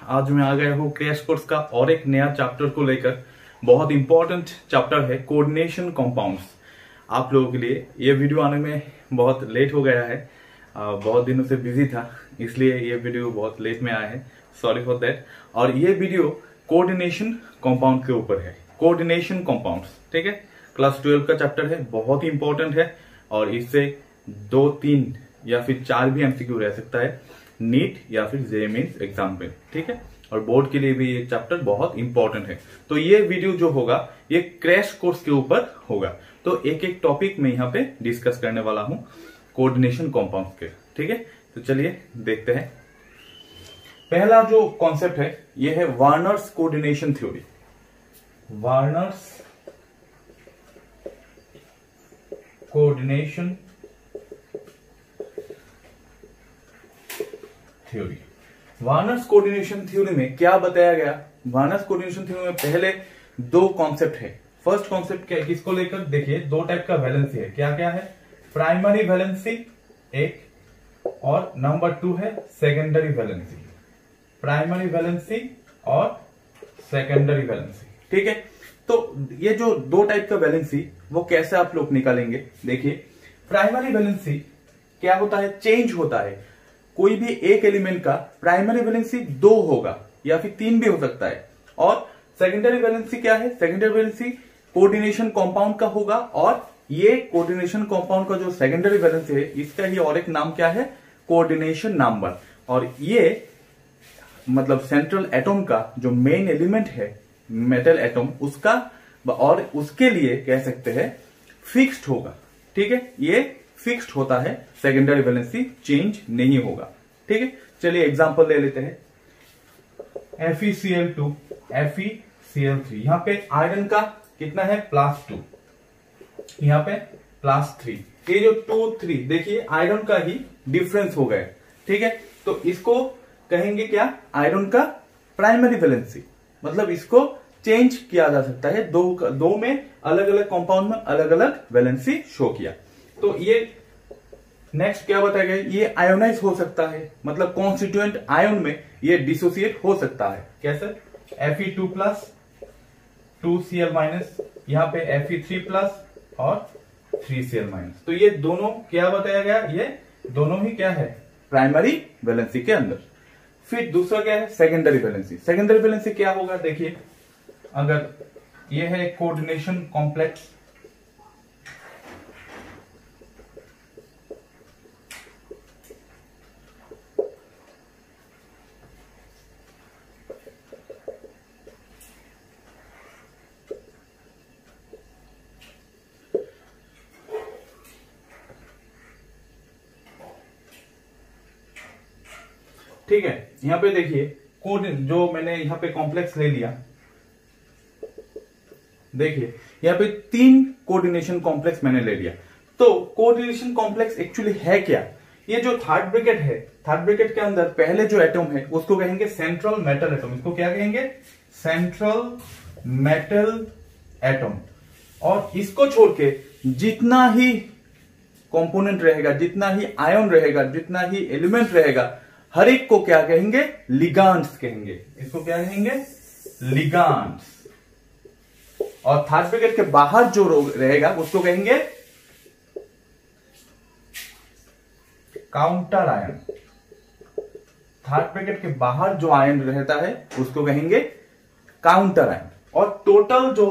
आज मैं आ गया हूँ क्रैश कोर्स का और एक नया चैप्टर को लेकर। बहुत इंपॉर्टेंट चैप्टर है कोऑर्डिनेशन कंपाउंड्स। आप लोगों के लिए ये वीडियो आने में बहुत लेट हो गया है, बहुत दिनों से बिजी था, इसलिए ये वीडियो बहुत लेट में आया है, सॉरी फॉर दैट। और ये वीडियो कोऑर्डिनेशन कंपाउंड के ऊपर है, कोऑर्डिनेशन कंपाउंड्स, ठीक है। क्लास 12 का चैप्टर है, बहुत ही इंपॉर्टेंट है और इससे 2, 3 या फिर 4 भी एमसीक्यू रह सकता है नीट या फिर जेईई मेंस एग्जाम पे, ठीक है। और बोर्ड के लिए भी ये चैप्टर बहुत इंपॉर्टेंट है। तो ये वीडियो जो होगा ये क्रैश कोर्स के ऊपर होगा। तो एक एक टॉपिक में यहाँ पे डिस्कस करने वाला हूँ कोऑर्डिनेशन कंपाउंड्स के, ठीक है। तो चलिए देखते हैं। पहला जो कॉन्सेप्ट है ये है Warners coordination theory. Warners coordination theory. Warners coordination theory में क्या बताया गया? वार्नर्स कोऑर्डिनेशन थ्योरी में पहले 2 कॉन्सेप्ट है। फर्स्ट कॉन्सेप्ट क्या है, किसको लेकर? देखिए 2 टाइप का वैलेंसी है। क्या क्या है? प्राइमरी वैलेंसी एक, और नंबर 2 है सेकेंडरी वैलेंसी। प्राइमरी वैलेंसी और सेकेंडरी वैलेंसी, ठीक है। तो ये जो 2 टाइप का वैलेंसी वो कैसे आप लोग निकालेंगे? देखिए प्राइमरी वैलेंसी क्या होता है? चेंज होता है। कोई भी एक एलिमेंट का प्राइमरी वैलेंसी 2 होगा या फिर 3 भी हो सकता है। और सेकेंडरी वैलेंसी क्या है? सेकेंडरी वैलेंसी कोऑर्डिनेशन कंपाउंड का होगा। और ये कोऑर्डिनेशन कंपाउंड का जो सेकेंडरी वैलेंसी है इसका ही और एक नाम क्या है? Coordination number. और ये मतलब सेंट्रल एटम का जो मेन एलिमेंट है मेटल एटम, उसका और उसके लिए कह सकते हैं फिक्स्ड होगा, ठीक है। ये फिक्स्ड होता है, सेकेंडरी वैलेंसी चेंज नहीं होगा, ठीक है। चलिए एग्जांपल ले लेते हैं। FeCl2 FeCl3, यहां पे आयरन का कितना है? +2, यहां पे +3। ये जो 2, 3 देखिए आयरन का ही डिफरेंस हो गया, ठीक है। तो इसको कहेंगे क्या? आयरन का प्राइमरी वैलेंसी। मतलब इसको चेंज किया जा सकता है, दो में अलग अलग कंपाउंड में अलग अलग वैलेंसी शो किया। तो ये नेक्स्ट क्या बताया गया? ये आयोनाइज हो सकता है, मतलब कॉन्स्टिट्यूएंट आयन में ये डिसोसिएट हो सकता है। कैसे? Fe2+ 2Cl-, यहां पे Fe3+ और 3Cl-। तो ये दोनों क्या बताया गया? ये दोनों ही क्या है? प्राइमरी वैलेंसी के अंदर। फिर दूसरा क्या है? Secondary valency. सेकेंडरी वैलेंसी क्या होगा? देखिए अगर ये है कोऑर्डिनेशन कॉम्प्लेक्स, ठीक है। यहां पे देखिए जो मैंने यहां पे कॉम्प्लेक्स ले लिया, देखिए यहां पे 3 कोऑर्डिनेशन कॉम्प्लेक्स मैंने ले लिया। तो कोऑर्डिनेशन कॉम्प्लेक्स एक्चुअली है क्या? ये जो थर्ड ब्रैकेट है, थर्ड ब्रैकेट के अंदर पहले जो एटम है उसको कहेंगे सेंट्रल मेटल एटम। इसको क्या कहेंगे? Central metal atom. और इसको छोड़ के जितना ही कंपोनेंट रहेगा, जितना ही आयन रहेगा, जितना ही एलिमेंट रहेगा, हर एक को क्या कहेंगे? लिगांड्स कहेंगे। इसको क्या कहेंगे? लिगांड्स। और थर्ड ब्रैकेट के बाहर जो रहेगा उसको कहेंगे काउंटर आयन। थर्ड ब्रैकेट के बाहर जो आयन रहता है उसको कहेंगे काउंटर आयन। और टोटल जो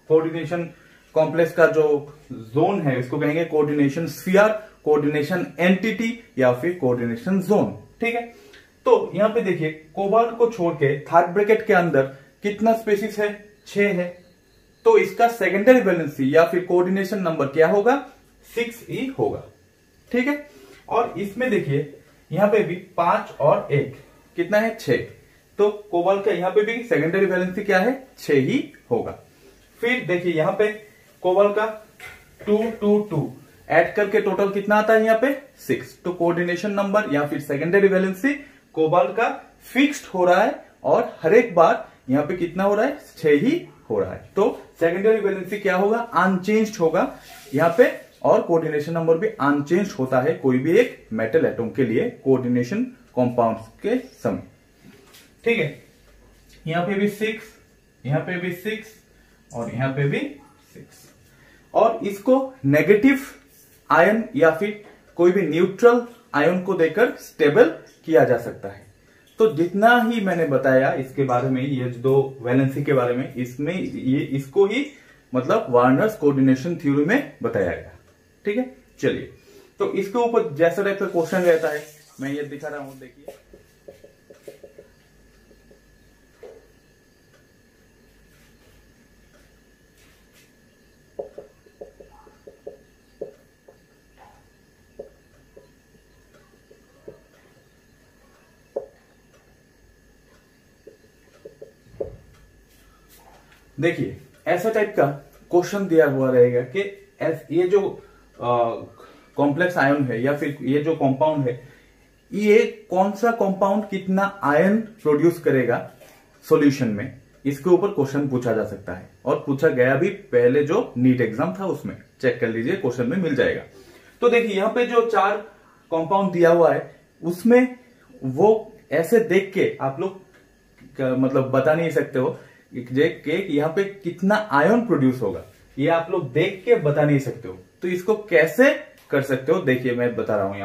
कोऑर्डिनेशन कॉम्प्लेक्स का जो जोन है इसको कहेंगे कोऑर्डिनेशन स्फीयर, कोऑर्डिनेशन एंटिटी या फिर कोऑर्डिनेशन जोन, ठीक है। तो यहां पे देखिए कोबाल्ट को छोड़ के थर्ड ब्रैकेट के अंदर कितना स्पेसिस है? 6 है। तो इसका सेकेंडरी वैलेंसी या फिर कोऑर्डिनेशन नंबर क्या होगा? 6e होगा, ठीक है। और इसमें देखिए यहां पे भी 5 और 1 कितना है? 6। तो कोबाल्ट का यहां पे भी सेकेंडरी वैलेंसी क्या है? 6 ही होगा। फिर देखिए यहां पे कोबाल्ट का 2, 2, 2 ऐड करके टोटल कितना आता है? यहाँ पे 6। तो कोऑर्डिनेशन नंबर या फिर सेकेंडरी वैलेंसी कोबाल्ट का फिक्स्ड हो रहा है और हर एक बार यहाँ पे कितना हो रहा है? 6 ही हो रहा है। तो सेकेंडरी वैलेंसी क्या होगा? अनचेंज्ड होगा यहाँ पे। और कोऑर्डिनेशन नंबर भी अनचेंज्ड होता है कोई भी एक मेटल एटम के लिए कोऑर्डिनेशन कंपाउंड्स के समय, ठीक है, यहाँ पे भी 6, यहाँ पे भी 6 और यहाँ पे भी 6। और इसको नेगेटिव आयन या फिर कोई भी न्यूट्रल आयन को देकर स्टेबल किया जा सकता है। तो जितना ही मैंने बताया इसके बारे में, ये दो वैलेंसी के बारे में, इसमें ये इसको ही मतलब वार्नर्स कोऑर्डिनेशन थ्योरी में बताया गया। ठीक है, चलिए तो इसके ऊपर जैसा टाइप का क्वेश्चन रहता है मैं ये दिखा रहा हूं, देखिए। देखिए ऐसा टाइप का क्वेश्चन दिया हुआ रहेगा कि ये जो कॉम्प्लेक्स आयन है या फिर ये जो कंपाउंड है, ये कौन सा कंपाउंड कितना आयन प्रोड्यूस करेगा सॉल्यूशन में, इसके ऊपर क्वेश्चन पूछा जा सकता है। और पूछा गया भी पहले जो नीट एग्जाम था उसमें, चेक कर लीजिए, क्वेश्चन में मिल जाएगा। तो देखिए यहाँ पे जो 4 कंपाउंड दिया हुआ है उसमें वो ऐसे देख के आप लोग मतलब बता नहीं सकते हो कि यहाँ पे कितना आयन प्रोड्यूस होगा, ये आप लोग देख के बता नहीं सकते हो। तो इसको कैसे कर सकते हो, देखिए मैं बता रहा हूं।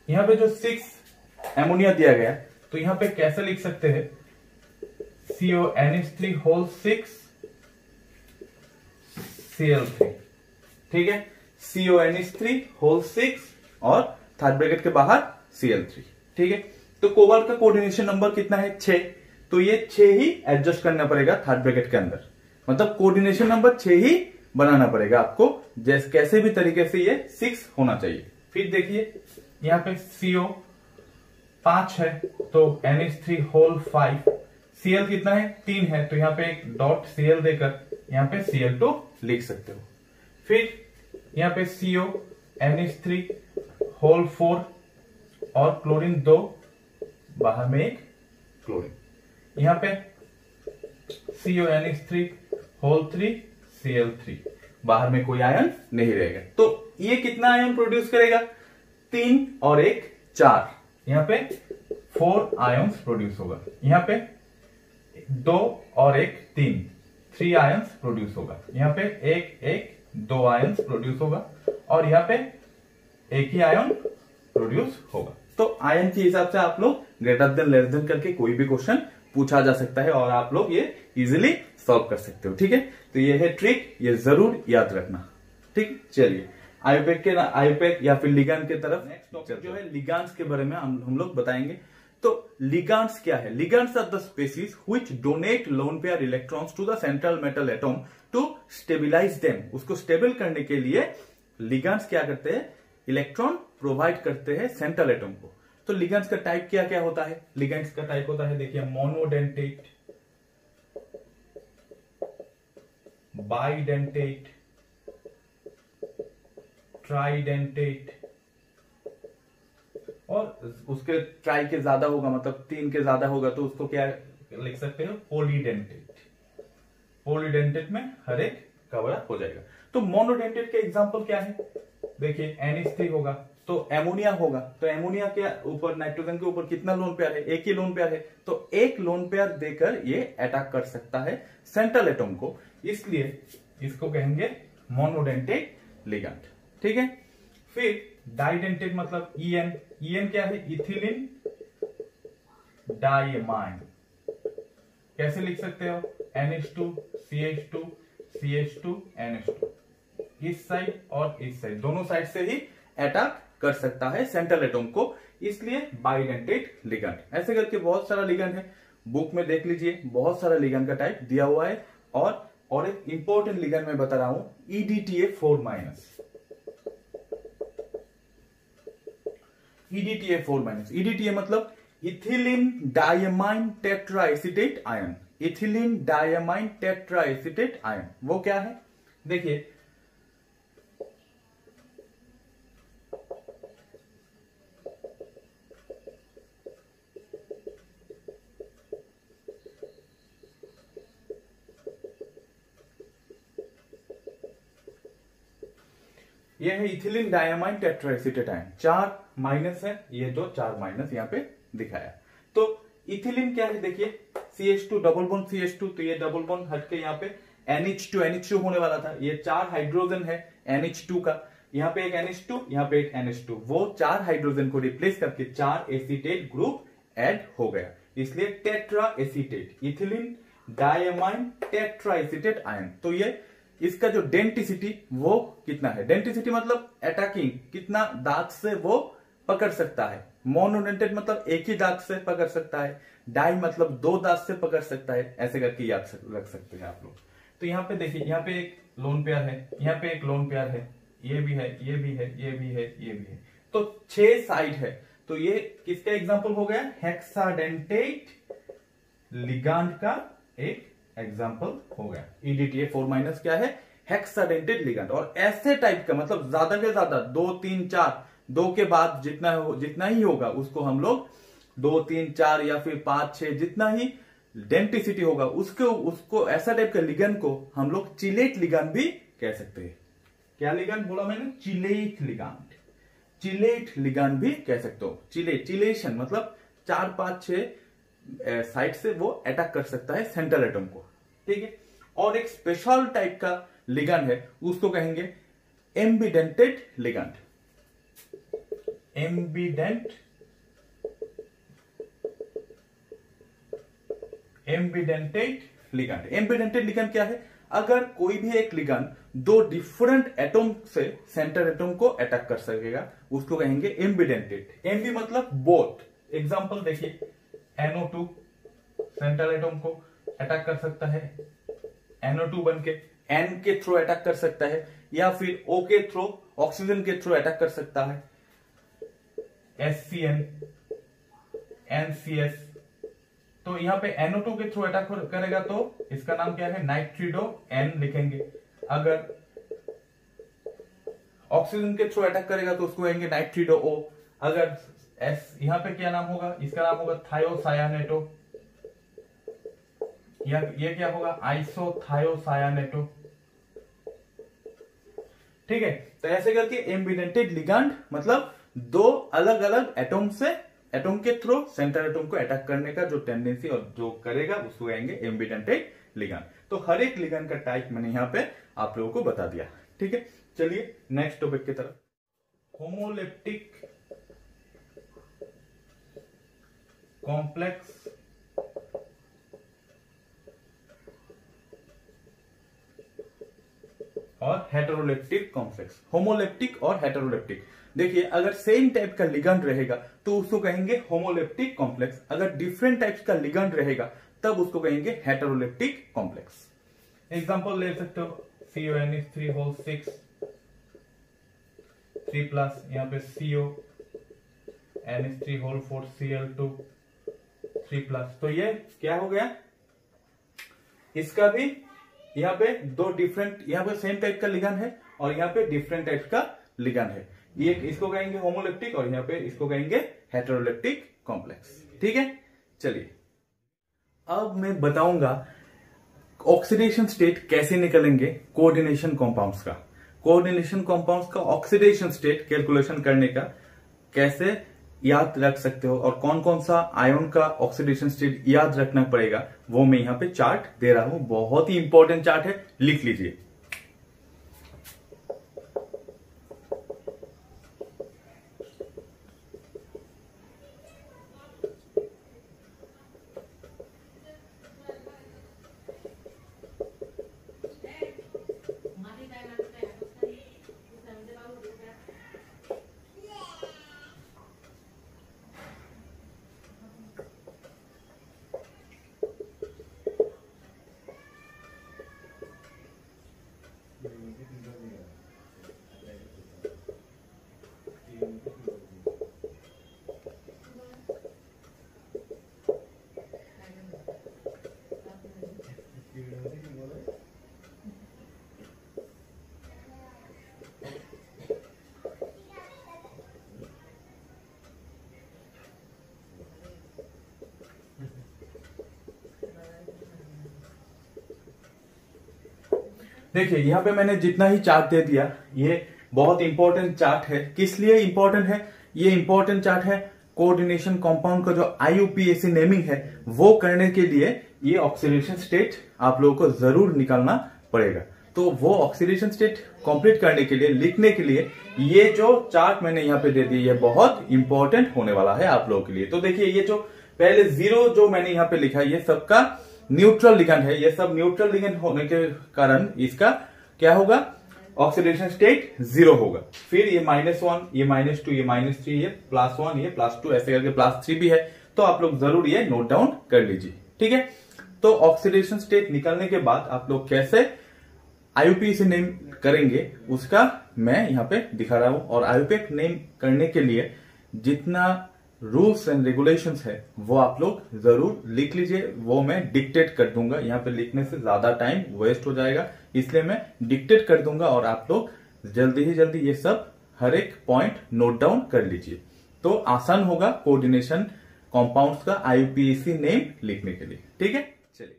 यहाँ पे जो 6 एमोनिया दिया गया, तो यहाँ पे कैसे लिख सकते हैं, CONH3 होल 6 Cl3। ठीक है, CONH3 होल 6 और थर्ड ब्रैकेट के बाहर Cl3। ठीक है, तो कोबाल्ट का कोऑर्डिनेशन नंबर कितना है, 6। तो ये 6 ही एडजस्ट करना पड़ेगा थर्ड ब्रैकेट के अंदर, मतलब कोऑर्डिनेशन नंबर 6 ही बनाना पड़ेगा आपको, जैसे कैसे भी तरीके से ये 6 होना चाहिए। फिर देखिए यहाँ पे CO 5 है तो NH3 होल 5, Cl कितना है, 3 है, तो यहाँ पे एक डॉट Cl देकर यहाँ पे Cl2 लिख सकते हो। फिर यहाँ पे CO NH3 होल 4 और क्लोरीन 2, बाहर में एक क्लोरीन, यहाँ पे CONH3 होल 3 Cl3, बाहर में कोई आयन नहीं रहेगा। तो ये कितना आयन प्रोड्यूस करेगा, 3 और 1 4, यहाँ पे 4 आयन्स प्रोड्यूस होगा। यहाँ पे 2 और 1 3 आयन्स प्रोड्यूस होगा। यहाँ पे 2 आयन्स प्रोड्यूस होगा और यहाँ पे एक ही आयन प्रोड्यूस होगा। तो आयन के हिसाब से आप लोग ग्रेटर देन लेस देन करके कोई भी क्वेश्चन पूछा जा सकता है और आप लोग ये इजीली सॉल्व कर सकते हो। ठीक है, तो ये है ट्रिक, ये जरूर याद रखना। ठीक, चलिए आईयूपैक या फिर लिगैंड के तरफ नेक्स्ट टॉपिक जो है लिगैंड्स के बारे में हम लोग बताएंगे। तो लिगैंड्स क्या है, ligands are the species which donate lone pair electrons to the central metal atom to stabilise them. उसको स्टेबल करने के लिए लिगैंड्स क्या करते हैं, इलेक्ट्रॉन प्रोवाइड करते हैं सेंट्रल एटम को। तो लिगैंड्स का टाइप क्या क्या होता है, लिगैंड्स का टाइप होता है, देखिए मोनोडेंटेट, बाइडेंटेट, ट्राइडेंटेट, और उसके ट्राई के ज्यादा होगा मतलब 3 के ज्यादा होगा तो उसको क्या लिख सकते हो, पॉलीडेंटेट। पॉलीडेंटेट में हर एक कवर अप हो जाएगा। तो मोनोडेंटेट के एग्जांपल क्या है, देखिए NH3 होगा तो एमोनिया होगा, तो एमोनिया के ऊपर नाइट्रोजन के ऊपर कितना लोन पेयर है, एक ही लोन पेयर है, तो एक लोन पेयर देकर ये अटैक कर सकता है सेंट्रल एटम को, इसलिए इसको कहेंगे मोनोडेंटेट लिगैंड। ठीक है, फिर डाइडेंटेट मतलब EN क्या है, इथिलीन डाइमाइन। कैसे लिख सकते हो, NH2 CH2 CH2 NH2, इस साइड और इस साइड दोनों साइड से ही अटैक कर सकता है सेंट्रल एटम को, इसलिए बाइडेंटेट लिगैंड। ऐसे करके बहुत सारा लिगैंड है, बुक में देख लीजिए, बहुत सारा लिगैंड का टाइप दिया हुआ है। और एक इंपॉर्टेंट लिगैंड मैं बता रहा हूं, EDTA4-। EDTA मतलब ethylene diamine tetraacetate ion. Ethylene diamine tetraacetate ion वो क्या है, देखिए ये है इथिलीन डायमाइन टेट्राएसीटेट आयन, 4 माइनस है, ये जो 4 माइनस यहाँ पे दिखाया। तो इथिलीन क्या है, देखिए CH2 डबल बॉन्ड CH2, तो ये डबल बॉन्ड हटके यहाँ पे NH2 होने वाला था। ये 4 हाइड्रोजन है NH2 का, यहाँ पे एक NH2, यहाँ पे एक NH2, वो 4 हाइड्रोजन को रिप्लेस करके 4 एसीटेट ग्रुप ऐड हो गया, इसलिए tetra acetate, ethylene diamine tetra acetate ion. तो ये इसका जो डेंटिसिटी वो कितना है, डेंटिसिटी मतलब अटैकिंग, कितना दांत से वो पकड़ सकता है। मोनोडेंटेड मतलब एक ही दांत से पकड़ सकता है, डाई मतलब 2 दांत से पकड़ सकता है, ऐसे करके याद रख सकते हैं आप लोग। तो यहाँ पे देखिए, यहाँ पे एक लोन पेयर है, यहाँ पे एक लोन पेयर है, ये भी है, ये भी है, ये भी है, ये भी है, तो 6 साइड है। तो ये किसका एग्जाम्पल हो गया, हेक्साडेंटेट लिगांड का एक एग्जाम्पल हो गया। EDTA 4- क्या है, हेक्साडेंटेट लिगांड। और ऐसे टाइप का मतलब ज्यादा से ज्यादा 2, 3, 4, 2 के बाद जितना ही होगा उसको हम लोग 2, 3, 4 या फिर 5, 6 जितना ही डेंटिसिटी होगा उसको ऐसा टाइप का लिगांड को हम लोग चिलेट लिगांड भी कह सकते हैं। क्या लिगांड बोला मैंने, चिलेट लिगांड, चिलेट लिगांड भी कह सकते हो। चिलेशन मतलब 4, 5, 6 साइड से वो अटैक कर सकता है सेंट्रल एटम को, ठीक है। और एक स्पेशल टाइप का लिगांड है, उसको कहेंगे ambidentate ligand, ambidentate ligand. Ambidentate ligand क्या है, अगर कोई भी एक लिगांड 2 डिफरेंट एटम से सेंटर एटम को अटैक कर सकेगा, उसको कहेंगे एम्बिडेंटेड। एम्बी मतलब बोथ। एग्जांपल देखिए, NO2 सेंट्रल एटम को अटैक कर सकता है, NO2 बन के N के थ्रू अटैक कर सकता है, या फिर O के थ्रू ऑक्सीजन के थ्रू अटैक कर सकता है, SCN, NCS। तो यहाँ पे NO2 के थ्रू अटैक करेगा तो इसका नाम क्या है, नाइट्रिडो N लिखेंगे। अगर ऑक्सीजन के थ्रू अटैक करेगा तो उसको कहेंगे नाइट्रिडो O। अगर यहाँ पे क्या नाम होगा, इसका नाम होगा थायोसायानेटो, या ये क्या होगा, आइसोथायोसायानेटो, ठीक है। तो ऐसे करके एम्बिडेंटेड लिगांड मतलब 2 अलग अलग एटम के थ्रू सेंट्रल एटम को अटैक करने का जो टेंडेंसी और जो करेगा उसको कहेंगे एम्बिडेंटेड लिगांड। तो हर एक लिगांड का टाइप मैंने यहाँ पे आप लोगों को बता दिया, ठीक है। चलिए नेक्स्ट टॉपिक की तरफ, होमोलेप्टिक कॉम्प्लेक्स और हेटेरोलेप्टिक कॉम्प्लेक्स। होमोलेप्टिक और हेटेरोलेप्टिक, देखिए अगर सेम टाइप का लिगैंड रहेगा तो उसको कहेंगे होमोलेप्टिक कॉम्प्लेक्स, अगर डिफरेंट टाइप्स का लिगैंड रहेगा तब उसको कहेंगे हेटेरोलेप्टिक कॉम्प्लेक्स। एग्जांपल ले सकते हो, CONH3 3+, यहाँ पे CO NH3 Cl2 3+, तो ये क्या हो गया, इसका भी यहाँ पे 2 डिफरेंट, यहाँ पे सेम टाइप का लिगैंड है और यहाँ पे डिफरेंट टाइप का लिगैंड है। ये इसको कहेंगे होमोलेप्टिक और यहाँ पे इसको कहेंगे हेटेरोलेप्टिक कॉम्प्लेक्स, ठीक है। चलिए अब मैं बताऊंगा ऑक्सीडेशन स्टेट कैसे निकलेंगे कोऑर्डिनेशन कंपाउंड्स का। कोऑर्डिनेशन कंपाउंड्स का ऑक्सीडेशन स्टेट कैलकुलेशन करने का कैसे याद रख सकते हो और कौन कौन सा आयन का ऑक्सीडेशन स्टेट याद रखना पड़ेगा, वो मैं यहाँ पे चार्ट दे रहा हूं। बहुत ही इंपॉर्टेंट चार्ट है, लिख लीजिए। देखिए यहाँ पे मैंने जितना ही चार्ट दे दिया ये बहुत इंपॉर्टेंट चार्ट है। किस लिए इंपॉर्टेंट है? ये इंपॉर्टेंट चार्ट है कोऑर्डिनेशन कंपाउंड का जो IUPAC नेमिंग है वो करने के लिए ये ऑक्सीडेशन स्टेट आप लोगों को जरूर निकालना पड़ेगा। तो वो ऑक्सीडेशन स्टेट कंप्लीट करने के लिए, लिखने के लिए ये जो चार्ट मैंने यहाँ पे दे दी ये बहुत इंपॉर्टेंट होने वाला है आप लोगों के लिए। तो देखिए ये जो पहले 0 जो मैंने यहाँ पे लिखा है ये सबका न्यूट्रल लिगेंड है। ये सब न्यूट्रल लिगेंड होने के कारण इसका क्या होगा? ऑक्सीडेशन स्टेट 0 होगा। फिर ये -1, ये -2, ये -3, ये +1, ये +2, ऐसे करके +3 भी है। तो आप लोग जरूर ये नोट डाउन कर लीजिए, ठीक है। तो ऑक्सीडेशन स्टेट निकलने के बाद आप लोग कैसे IUPAC नेम करेंगे उसका मैं यहाँ पे दिखा रहा हूं। और IUPAC नेम करने के लिए जितना रूल्स एंड रेगुलेशंस है वो आप लोग जरूर लिख लीजिए। वो मैं डिक्टेट कर दूंगा, यहाँ पे लिखने से ज्यादा टाइम वेस्ट हो जाएगा, इसलिए मैं डिक्टेट कर दूंगा और आप लोग जल्दी ही जल्दी ये सब हर एक पॉइंट नोट डाउन कर लीजिए। तो आसान होगा कोऑर्डिनेशन कंपाउंड्स का IUPAC नेम लिखने के लिए, ठीक है। चलिए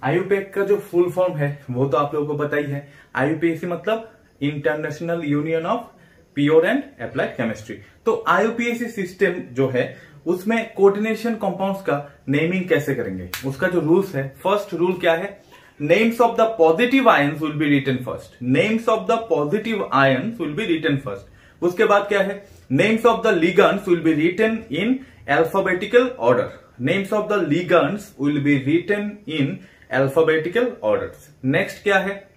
IUPAC का जो फुल फॉर्म है वो तो आप लोगों को पता ही है। IUPAC मतलब international union of pure and applied chemistry. तो IUPAC सिस्टम जो है उसमें कोऑर्डिनेशन कंपाउंड्स का नेमिंग कैसे करेंगे, उसका जो रूल्स है, फर्स्ट रूल क्या है? Names of the positive ions will be written first. Names of the positive ions will be written first. उसके बाद क्या है? Names of the ligands will be written in alphabetical order. Names of the ligands will be written in alphabetical orders. Next क्या है?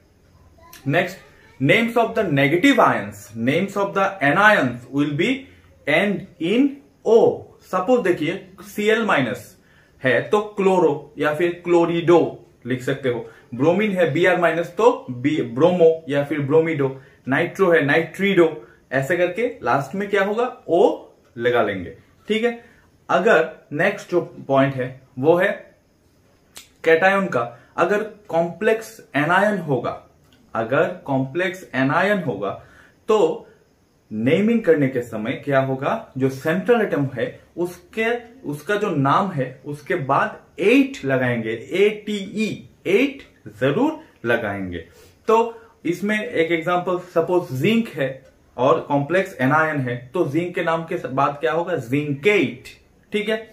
Next names of the negative ions, names of the anions will be end in O। Suppose देखिए Cl- है तो chloro या फिर क्लोरिडो लिख सकते हो। ब्रोमीन है Br- तो ब्रोमो या फिर ब्रोमिडो। नाइट्रो है नाइट्रीडो। ऐसे करके लास्ट में क्या होगा? O लगा लेंगे, ठीक है। अगर नेक्स्ट जो पॉइंट है वो है कैटायन का। अगर कॉम्प्लेक्स एनायन होगा, अगर कॉम्प्लेक्स एनायन होगा तो नेमिंग करने के समय क्या होगा? जो सेंट्रल एटम है उसका जो नाम है उसके बाद 8 लगाएंगे, ATE 8 जरूर लगाएंगे। तो इसमें एक एग्जांपल, सपोज जिंक है और कॉम्प्लेक्स एनायन है तो जिंक के नाम के बाद क्या होगा? जिंकेट, ठीक है।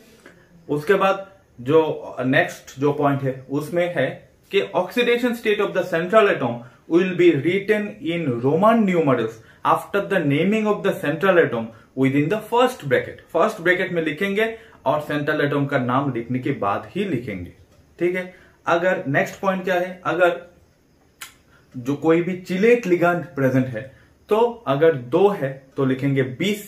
उसके बाद जो नेक्स्ट जो पॉइंट है उसमें है कि oxidation state of the central atom will be written in Roman numerals after the naming of the central atom within the first bracket। First bracket में लिखेंगे और सेंट्रल एटम का नाम लिखने के बाद ही लिखेंगे, ठीक है। अगर नेक्स्ट पॉइंट क्या है? अगर जो कोई भी चिलेट लिगेंड प्रेजेंट है तो अगर 2 है तो लिखेंगे 20,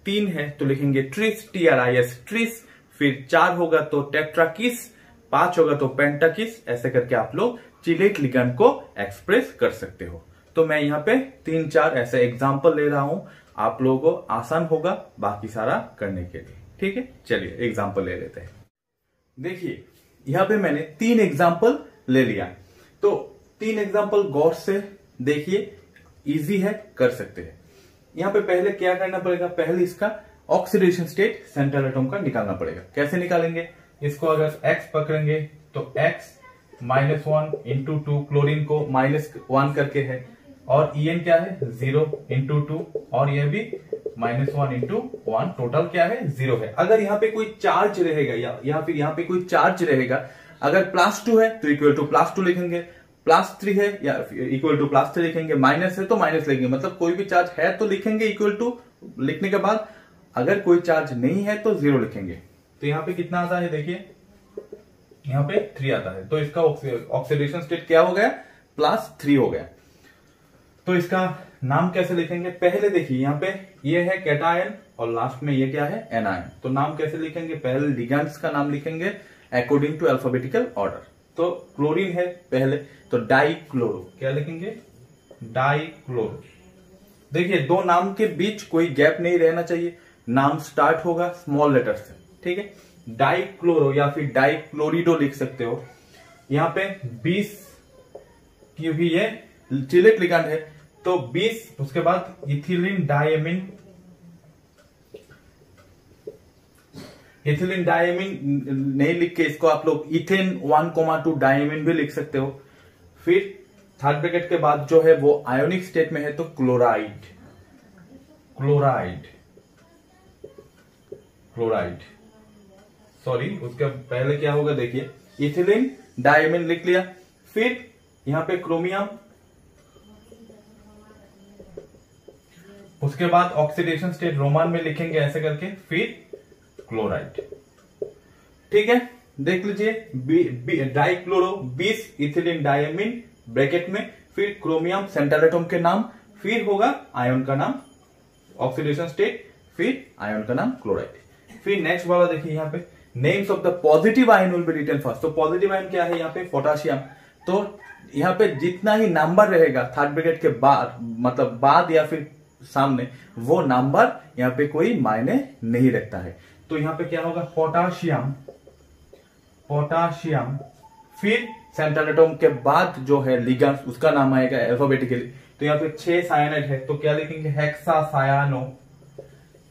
3 है तो लिखेंगे ट्रिस, TRIS ट्रिस, फिर 4 होगा तो टेट्राकिस, 5 होगा तो पेंटाकिस। ऐसे करके आप लोग चिलेट लिगेंड को एक्सप्रेस कर सकते हो। तो मैं यहाँ पे 3-4 ऐसे एग्जाम्पल ले रहा हूं, आप लोगों को आसान होगा बाकी सारा करने के लिए, ठीक है। चलिए एग्जाम्पल ले लेते हैं। देखिए यहाँ पे मैंने 3 एग्जाम्पल ले लिया, तो 3 एग्जाम्पल गौर से देखिए, इजी है, कर सकते हैं। यहाँ पे पहले क्या करना पड़ेगा? पहले इसका ऑक्सीडेशन स्टेट सेंट्रल एटम का निकालना पड़ेगा। कैसे निकालेंगे? इसको अगर x पकड़ेंगे तो x -1 × 2, क्लोरीन को -1 करके है, और En क्या है? 0 × 2, और यह भी -1 × 1, टोटल क्या है? 0 है। अगर यहाँ पे कोई चार्ज रहेगा या फिर यहाँ पे कोई चार्ज रहेगा, अगर +2 है तो इक्वल टू +2 लिखेंगे, +3 है या इक्वल टू +3 लिखेंगे, माइनस है तो माइनस लिखेंगे। मतलब कोई भी चार्ज है तो लिखेंगे इक्वल टू लिखने के बाद, अगर कोई चार्ज नहीं है तो 0 लिखेंगे। तो यहाँ पे कितना आता है? देखिए यहाँ पे 3 आता है, तो इसका ऑक्सीडेशन स्टेट क्या हो गया? +3 हो गया। तो इसका नाम कैसे लिखेंगे? पहले देखिए यहाँ पे ये है कैटायन और लास्ट में ये क्या है? एनायन। तो नाम कैसे लिखेंगे? पहले लिगेंड्स का नाम लिखेंगे अकॉर्डिंग टू अल्फाबेटिकल ऑर्डर। तो क्लोरीन है पहले, तो डाइक्लोरो। क्या लिखेंगे? डाइक्लोरो। देखिए 2 नाम के बीच कोई गैप नहीं रहना चाहिए, नाम स्टार्ट होगा स्मॉल लेटर से, ठीक है। डाइक्लोरो या फिर डाइक्लोरिडो लिख सकते हो। यहाँ पे 20 क्योंकि ये चिलेट लिगेंड है तो 20, उसके बाद इथिलीन डायमीन, इथिलीन डायमीन नहीं लिख के इसको आप लोग इथेन 1,2 डायमीन भी लिख सकते हो। फिर थर्ड ब्रैकेट के बाद जो है वो आयोनिक स्टेट में है तो क्लोराइड, क्लोराइड, क्लोराइड, सॉरी उसके पहले क्या होगा देखिए, इथिलीन डायमीन लिख लिया, फिर यहां पे क्रोमियम, उसके बाद ऑक्सीडेशन स्टेट रोमान में लिखेंगे ऐसे करके, फिर क्लोराइड। ठीक है, देख लीजिए डाइक्लोरो 20 इथिलीन डायमीन ब्रैकेट में, फिर क्रोमियम सेंट्रल एटम के नाम, फिर होगा आयन का नाम ऑक्सीडेशन स्टेट, फिर आयन का नाम क्लोराइड। फिर नेक्स्ट वाला देखिए यहाँ पे names of the positive ion will be written first. तो पॉजिटिव आयन क्या है यहाँ पे, पोटाशियम। तो यहाँ पे जितना ही नंबर रहेगा थर्ड ब्रैकेट के बाद, मतलब बाद या फिर सामने, वो नंबर यहाँ पे कोई मायने नहीं रखता है। तो यहाँ पे क्या होगा, पोटाशियम, पोटाशियम, फिर सेंट्रल एटम के बाद जो है लिगेंड्स उसका नाम आएगा अल्फाबेटिकली। तो यहाँ पे 6 साइनाइड है तो क्या लिखेंगे, हेक्सासायानो,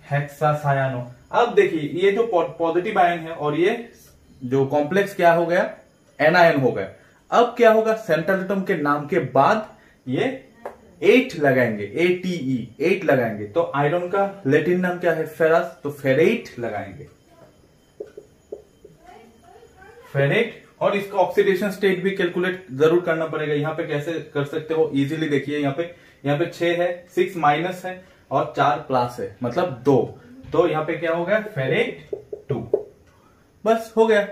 हेक्सासायानो। अब देखिए ये जो पॉजिटिव आयन है और ये जो कॉम्प्लेक्स क्या हो गया, एनायन हो गया। अब क्या होगा, सेंट्रल एटम के नाम के बाद ये 8 लगाएंगे, ATE 8 लगाएंगे। तो आयरन का लैटिन नाम क्या है, फेरस, तो फेरेट लगाएंगे, फेरेट। और इसका ऑक्सीडेशन स्टेट भी कैलकुलेट जरूर करना पड़ेगा। यहाँ पे कैसे कर सकते हो इजीली, देखिए यहाँ पे 6 है, 6 माइनस है और 4 प्लस है, मतलब 2। तो यहाँ पे क्या हो गया, फेरेट 2, बस हो गया।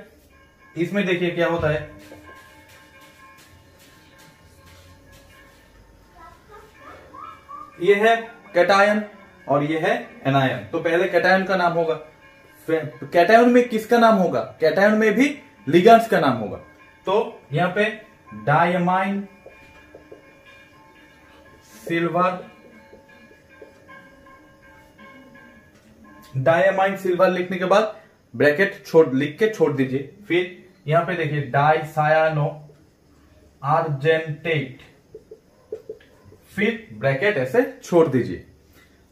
इसमें देखिए क्या होता है, ये है कैटायन और ये है एनायन। तो पहले कैटायन का नाम होगा, कैटायन में किसका नाम होगा, कैटायन में भी लिगेंड्स का नाम होगा। तो यहां पे डायमाइन सिल्वर, डायमाइन सिल्वर लिखने के बाद ब्रैकेट लिख के छोड़ दीजिए। फिर यहां पे देखिए डाइसायानो आर्जेंटेट, फिर ब्रैकेट ऐसे छोड़ दीजिए।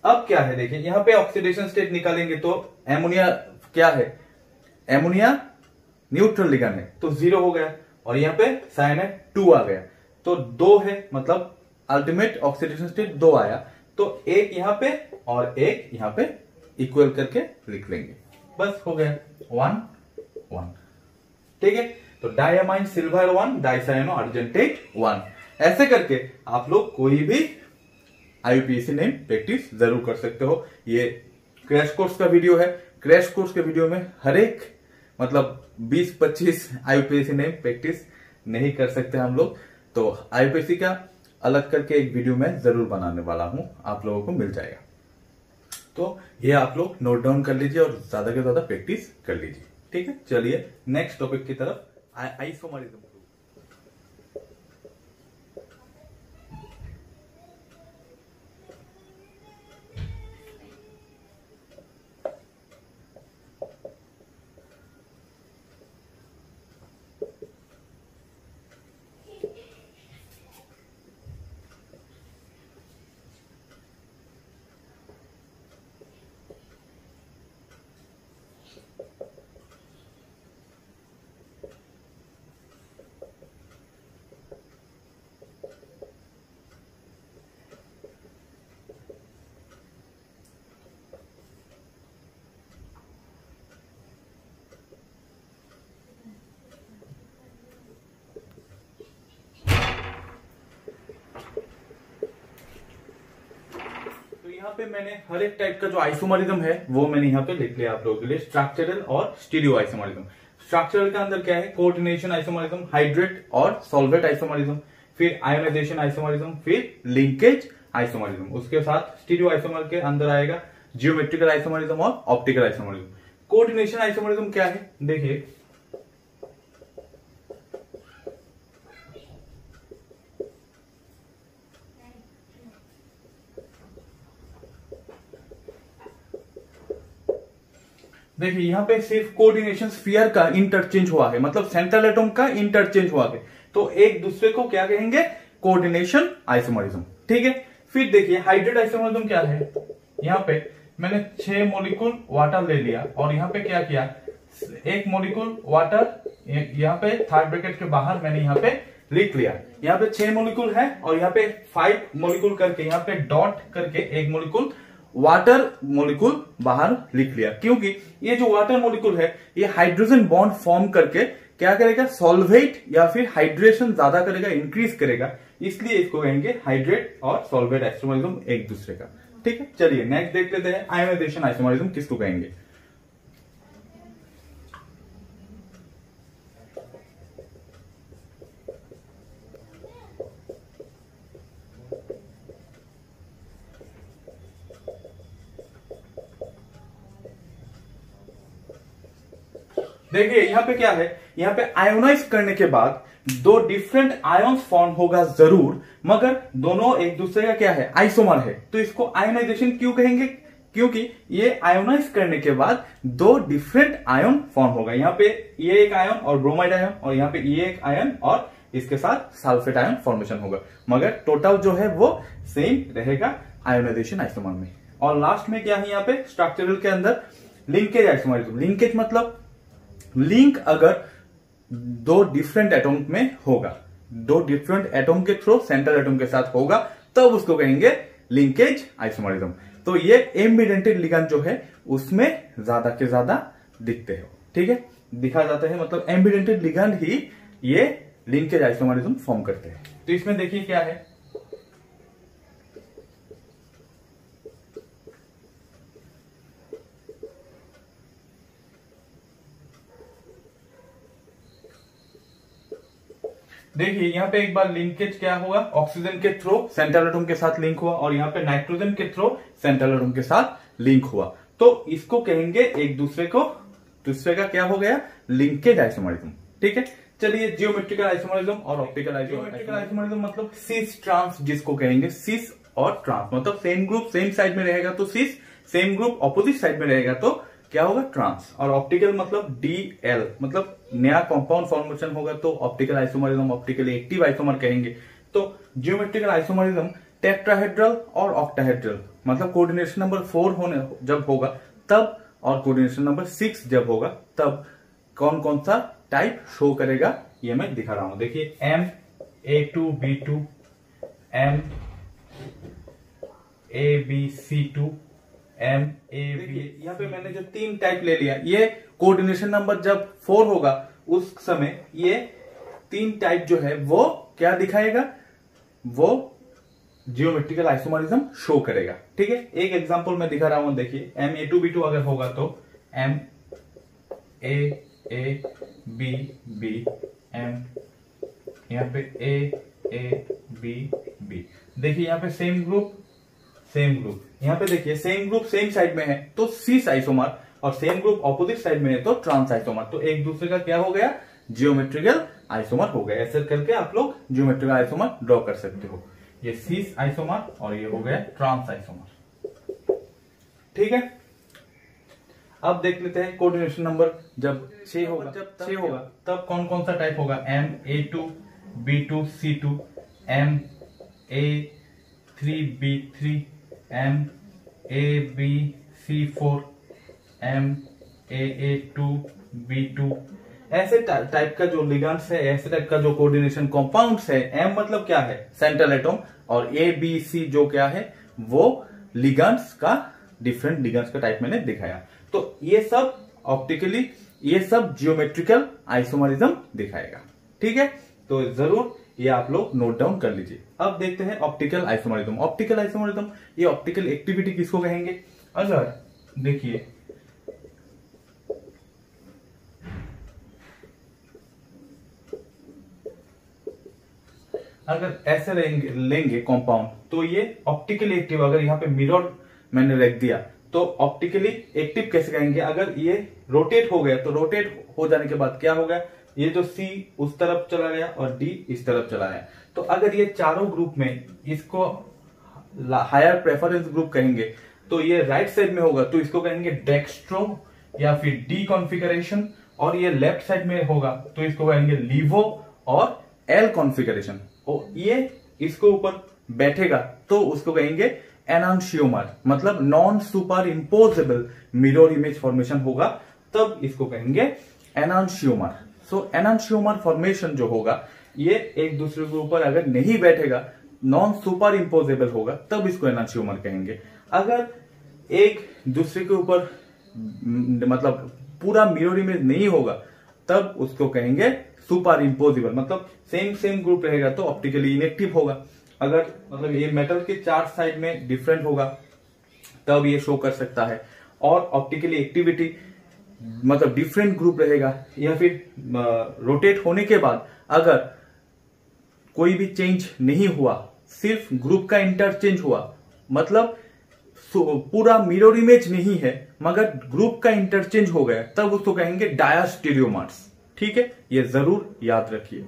अब क्या है देखिए, यहां पे ऑक्सीडेशन स्टेट निकालेंगे तो एमोनिया क्या है, एमोनिया न्यूट्रल लिगेंड है तो 0 हो गया, और यहां पे साइनाइड 2 आ गया तो 2 है, मतलब अल्टीमेट ऑक्सीडेशन स्टेट 2 आया। तो एक यहां पे और एक यहां पे इक्वल करके लिख लेंगे, बस हो गया 1 1। ठीक है, तो डायमाइन सिल्वर 1, डाइसायनो आर्जेंटेट 1। ऐसे करके आप लोग कोई भी IUPAC नेम प्रैक्टिस जरूर कर सकते हो। ये क्रैश कोर्स का वीडियो है, क्रैश कोर्स के वीडियो में हर एक मतलब 20-25 IUPAC नेम प्रैक्टिस नहीं कर सकते हम लोग। तो IUPAC का अलग करके एक वीडियो मैं जरूर बनाने वाला हूं, आप लोगों को मिल जाएगा। तो ये आप लोग नोट डाउन कर लीजिए और ज्यादा से ज्यादा प्रैक्टिस कर लीजिए। ठीक है, चलिए नेक्स्ट टॉपिक की तरफ, आइसोमरिज्म। यहाँ पे मैंने हर एक टाइप का जो आइसोमरिज्म है वो मैंने यहाँ पे लिख लिया आप लोगों के लिए, स्ट्रक्चरल और स्टीरियो आइसोमरिज्म। स्ट्रक्चरल के अंदर क्या है, कोऑर्डिनेशन आइसोमरिज्म, हाइड्रेट और सॉल्वेट आइसोमरिज्म, फिर आयोनाइजेशन आइसोमरिज्म, फिर लिंकेज आइसोमरिज्म। उसके साथ स्टीरियो आइसोमर के अंदर आएगा जियोमेट्रिकल आइसोमरिज्म और ऑप्टिकल आइसोमरिज्म। कोऑर्डिनेशन आइसोमरिज्म क्या है, देखिए देखिए यहाँ पे सिर्फ कोऑर्डिनेशन स्फीयर का इंटरचेंज हुआ है, मतलब सेंट्रल एटम का इंटरचेंज हुआ है, तो एक दूसरे को क्या कहेंगे, कोऑर्डिनेशन आइसोमरिज्म। ठीक है, फिर देखिए हाइड्रेट आइसोमरिज्म क्या है, यहाँ पे मैंने 6 मॉलिक्यूल वाटर ले लिया और यहाँ पे क्या किया, एक मॉलिक्यूल वाटर, यहाँ पे थर्ड ब्रैकेट के बाहर मैंने यहाँ पे लिख लिया। यहाँ पे 6 मॉलिक्यूल है और यहाँ पे 5 मॉलिक्यूल करके यहाँ पे डॉट करके एक मॉलिक्यूल वाटर मॉलिक्यूल बाहर लिख लिया, क्योंकि ये जो वाटर मॉलिक्यूल है ये हाइड्रोजन बॉन्ड फॉर्म करके क्या करेगा, सॉल्वेट या फिर हाइड्रेशन ज्यादा करेगा, इंक्रीज करेगा, इसलिए इसको कहेंगे हाइड्रेट और सॉल्वेट आइसोमरिज्म एक दूसरे का। ठीक है, चलिए नेक्स्ट देख लेते हैं आयोनाइजेशन आइसोमरिज्म किसको कहेंगे। देखिए यहाँ पे क्या है, यहाँ पे आयोनाइज करने के बाद 2 डिफरेंट आयन्स फॉर्म होगा जरूर, मगर दोनों एक दूसरे का क्या है, आइसोमर है, तो इसको आयोनाइजेशन क्यों कहेंगे, क्योंकि ये आयोनाइज करने के बाद 2 डिफरेंट आयन फॉर्म होगा। यहाँ पे ये एक आयन और ब्रोमाइड आयन, और यहाँ पे ये एक आयन और इसके साथ सल्फेट आयन फॉर्मेशन होगा, मगर टोटल जो है वो सेम रहेगा आयोनाइजेशन आइसोमर में। और लास्ट में क्या है, यहाँ पे स्ट्रक्चरल के अंदर लिंकेज आइसोमरिज्म। लिंकेज मतलब लिंक अगर 2 डिफरेंट एटम में होगा, 2 डिफरेंट एटम के थ्रू सेंट्रल एटम के साथ होगा, तब उसको कहेंगे लिंकेज आइसोमरिज्म। तो ये एम्बिडेंटेड लिगैंड जो है उसमें ज्यादा के ज्यादा दिखते हो, ठीक है, दिखा जाता है, मतलब एम्बिडेंटेड लिगैंड ही ये लिंकेज आइसोमरिज्म फॉर्म करते हैं। तो इसमें देखिए क्या है, देखिए यहाँ पे एक बार लिंकेज क्या हुआ, ऑक्सीजन के थ्रू सेंट्रल एटम के साथ लिंक हुआ, और यहाँ पे नाइट्रोजन के थ्रू सेंट्रल एटम के साथ लिंक हुआ, तो इसको कहेंगे एक दूसरे का क्या हो गया, लिंकेज आइसोमरिज्म। ठीक है, चलिए जियोमेट्रिकल आइसोमरिज्म और ऑप्टिकल आइसोमरिज्म मतलब सिस ट्रांस जिसको कहेंगे, सिस और ट्रांस मतलब सेम ग्रुप सेम साइड में रहेगा तो सिस, सेम ग्रुप ऑपोजिट साइड में रहेगा तो क्या होगा, ट्रांस। और ऑप्टिकल मतलब DL मतलब नया कंपाउंड फॉर्मेशन होगा तो optical isomerism, optical active isomer कहेंगे। तो जियोमेट्रिकल आइसोमरिज्म टेट्राहेड्रल और ऑक्टाहेड्रल मतलब कोऑर्डिनेशन नंबर 4 होने जब होगा तब, और कोऑर्डिनेशन नंबर 6 जब होगा तब कौन कौन सा टाइप शो करेगा, ये मैं दिखा रहा हूं। देखिए MA2B2, MABC2, MAB। यहाँ पे मैंने जो 3 टाइप ले लिया, ये कोऑर्डिनेशन नंबर जब 4 होगा उस समय ये 3 टाइप जो है वो क्या दिखाएगा, वो जियोमेट्रिकल आइसोमरिज्म शो करेगा। ठीक है, एक एग्जांपल मैं दिखा रहा हूं, देखिए MA2B2 अगर होगा तो MAABB, यहाँ पे AABB। देखिए यहाँ पे सेम ग्रुप, यहाँ पे देखिए सेम ग्रुप सेम साइड में है तो सिस आइसोमर, और सेम ग्रुप ऑपोजिट साइड में है तो ट्रांस आइसोमर, तो एक दूसरे का क्या हो गया, जियोमेट्रिकल आइसोमर हो गया। ऐसे करके आप लोग जियोमेट्रिकल आइसोमर ड्रॉ कर सकते हो, ये सिस आइसोमर और ये हो गया ट्रांस आइसोमर। ठीक है, अब देख लेते हैं कोऑर्डिनेशन नंबर जब 6 होगा, तब कौन कौन सा टाइप होगा, MA2B2C2, MA3B3, MABC4, MAA2B2। ऐसे टाइप का जो लिगेंड्स है, ऐसे टाइप का जो कोऑर्डिनेशन कंपाउंड्स है, M मतलब क्या है, सेंट्रल एटम, और ABC जो क्या है वो लिगेंड्स का, डिफरेंट लिगेंड्स का टाइप मैंने दिखाया। तो ये सब ऑप्टिकली, ये सब जियोमेट्रिकल आइसोमरिज्म दिखाएगा। ठीक है, तो जरूर ये आप लोग नोट डाउन कर लीजिए। अब देखते हैं ऑप्टिकल आइसोमरिज्म। ऑप्टिकल आइसोमरिज्म, ये ऑप्टिकल एक्टिविटी किसको कहेंगे, अगर देखिए अगर ऐसे लेंगे कंपाउंड तो ये ऑप्टिकली एक्टिव, अगर यहाँ पे मिरर मैंने रख दिया तो ऑप्टिकली एक्टिव कैसे कहेंगे, अगर ये रोटेट हो गया तो रोटेट हो जाने के बाद क्या होगा, ये जो C उस तरफ चला गया और D इस तरफ चला गया, तो अगर ये चारों ग्रुप में इसको हायर प्रेफरेंस ग्रुप कहेंगे तो ये राइट साइड में होगा तो इसको कहेंगे डेक्स्ट्रो या फिर D कॉन्फ़िगरेशन, और ये लेफ्ट साइड में होगा तो इसको कहेंगे लीवो और L कॉन्फ़िगरेशन, और ये इसके ऊपर बैठेगा तो उसको कहेंगे एनांशियोमर, मतलब non super imposable mirror image formation होगा तब इसको कहेंगे एनांशियोमर। सो एनांशियोमर फॉर्मेशन जो होगा ये एक दूसरे के ऊपर अगर नहीं बैठेगा, नॉन सुपर इम्पोजेबल होगा, तब इसको एनांशियोमर कहेंगे। अगर एक दूसरे के ऊपर मतलब पूरा मिरर इमेज नहीं होगा, तब उसको कहेंगे सुपर इम्पोजिबल, मतलब सेम ग्रुप रहेगा तो ऑप्टिकली इनएक्टिव होगा। अगर मतलब ये मेटल के 4 साइड में डिफरेंट होगा तब ये शो कर सकता है। और ऑप्टिकली एक्टिविटी मतलब डिफरेंट ग्रुप रहेगा, या फिर रोटेट होने के बाद अगर कोई भी चेंज नहीं हुआ, सिर्फ ग्रुप का इंटरचेंज हुआ, मतलब पूरा मिरर इमेज नहीं है मगर ग्रुप का इंटरचेंज हो गया, तब उसको कहेंगे डायास्टीरियोमर्स। ठीक है, ये जरूर याद रखिए।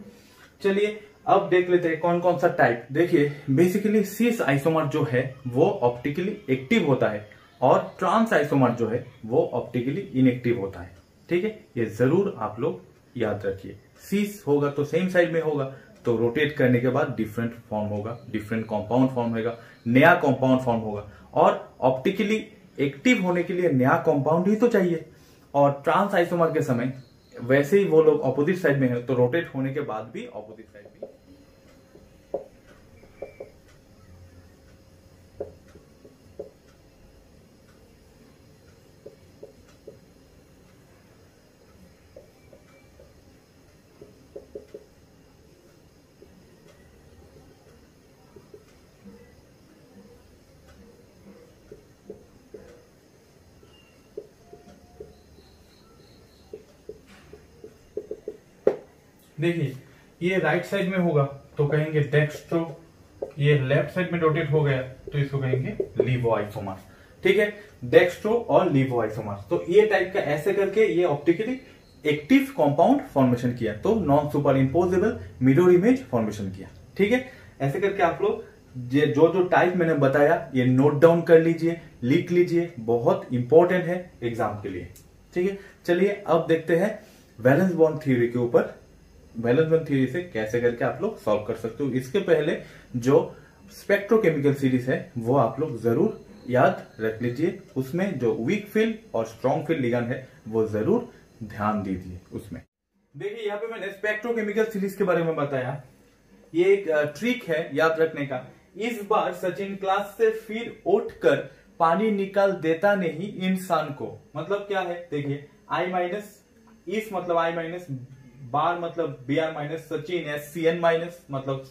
चलिए अब देख लेते हैं कौन कौन सा टाइप। देखिए बेसिकली सिस आइसोमर जो है वो ऑप्टिकली एक्टिव होता है और ट्रांस आइसोमर जो है वो ऑप्टिकली इनएक्टिव होता है। ठीक है, ये जरूर आप लोग याद रखिए। सिस होगा तो सेम साइड में होगा, तो रोटेट करने के बाद डिफरेंट फॉर्म होगा, डिफरेंट कंपाउंड फॉर्म होगा, नया कंपाउंड फॉर्म होगा। और ऑप्टिकली एक्टिव होने के लिए नया कंपाउंड ही तो चाहिए। और ट्रांस आइसोमर के समय वैसे ही वो लोग ऑपोजिट साइड में है, तो रोटेट होने के बाद भी ऑपोजिट साइड में। देखिए ये राइट साइड में होगा तो कहेंगे डेक्स्ट्रो, ये लेफ्ट साइड में रोटेट हो गया तो इसको कहेंगे लीवो आइसोमर। ठीक है, डेक्स्ट्रो और लीवो आइसोमर। तो ये टाइप का ऐसे करके ये ऑप्टिकली एक्टिव कंपाउंड फॉर्मेशन किया, तो non super imposable mirror image formation किया। ठीक है, ऐसे करके आप लोग जो जो टाइप मैंने बताया ये नोट डाउन कर लीजिए, लिख लीजिए, बहुत इंपॉर्टेंट है एग्जाम के लिए। ठीक है, चलिए अब देखते हैं वैलेंस बॉन्ड थ्योरी के ऊपर। वैलेंस बॉन्ड थ्योरी से कैसे करके आप लोग सॉल्व कर सकते हो। इसके पहले जो स्पेक्ट्रोकेमिकल सीरीज है वो आप लोग जरूर याद रख लीजिए, उसमें जो वीक फील्ड और स्ट्रॉन्ग फील्ड लिगैंड है वो जरूर ध्यान दीजिए उसमें। देखिए यहाँ पे मैंने स्पेक्ट्रोकेमिकल सीरीज के बारे में बताया, ये एक ट्रिक है याद रखने का। इस बार सचिन क्लास से फिर उठकर पानी निकाल देता नहीं इंसान को, मतलब क्या है देखिए, आई माइनस, इस मतलब आई माइनस, बार मतलब बी आर माइनस, सचिन एस सी एन माइनस मतलब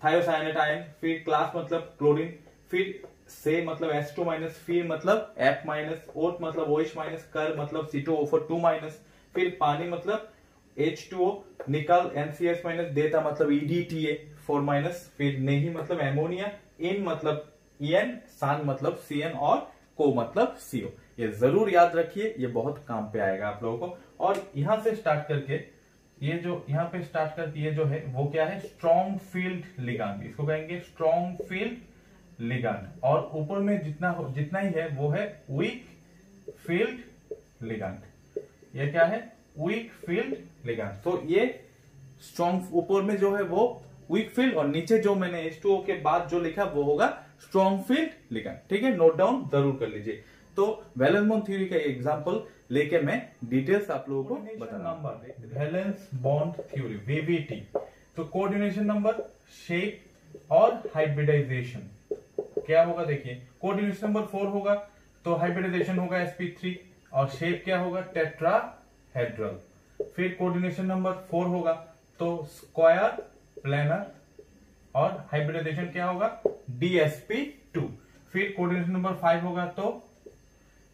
थायोसाइनेट आयन, फिर क्लास मतलब क्लोरीन, फिर से मतलब S2 माइनस, फिर मतलब F माइनस, ओट मतलब OH माइनस, कर मतलब C2O4 2 माइनस, फिर पानी मतलब H2O, निकल NCS माइनस, देता मतलब EDTA4 माइनस, फिर नहीं मतलब एमोनिया, इन मतलब EN, सान मतलब CN और को मतलब CO। ये जरूर याद रखिए, ये बहुत काम पे आएगा आप लोगों को। और यहां से स्टार्ट करके ये जो यहाँ पे स्टार्ट करके ये जो है वो क्या है, स्ट्रॉन्ग फील्ड लिगैंड, इसको कहेंगे स्ट्रॉन्ग फील्ड लिगैंड। और ऊपर में जितना ही है वो है वीक फील्ड लिगैंड। ये क्या है, वीक फील्ड लिगैंड। तो ये स्ट्रॉन्ग ऊपर में जो है वो वीक फील्ड, और नीचे जो मैंने H2O के बाद जो लिखा वो होगा स्ट्रॉन्ग फील्ड लिगैंड। ठीक है, नोट डाउन जरूर कर लीजिए। तो वैलेंस बॉन्ड थ्योरी का एग्जांपल लेके मैं डिटेल्स आप लोगों को बता number valence bond theory VBT। तो कोऑर्डिनेशन नंबर, शेप और हाइब्रिडाइजेशन क्या होगा, देखिए कोऑर्डिनेशन नंबर 4 होगा तो हाइब्रिडाइजेशन होगा sp3, और शेप क्या होगा टेट्राहेड्रल। फिर कोऑर्डिनेशन नंबर 4 होगा तो स्क्वायर प्लेनर, और हाइब्रिडाइजेशन क्या होगा DSP2। फिर कोऑर्डिनेशन नंबर 5 होगा तो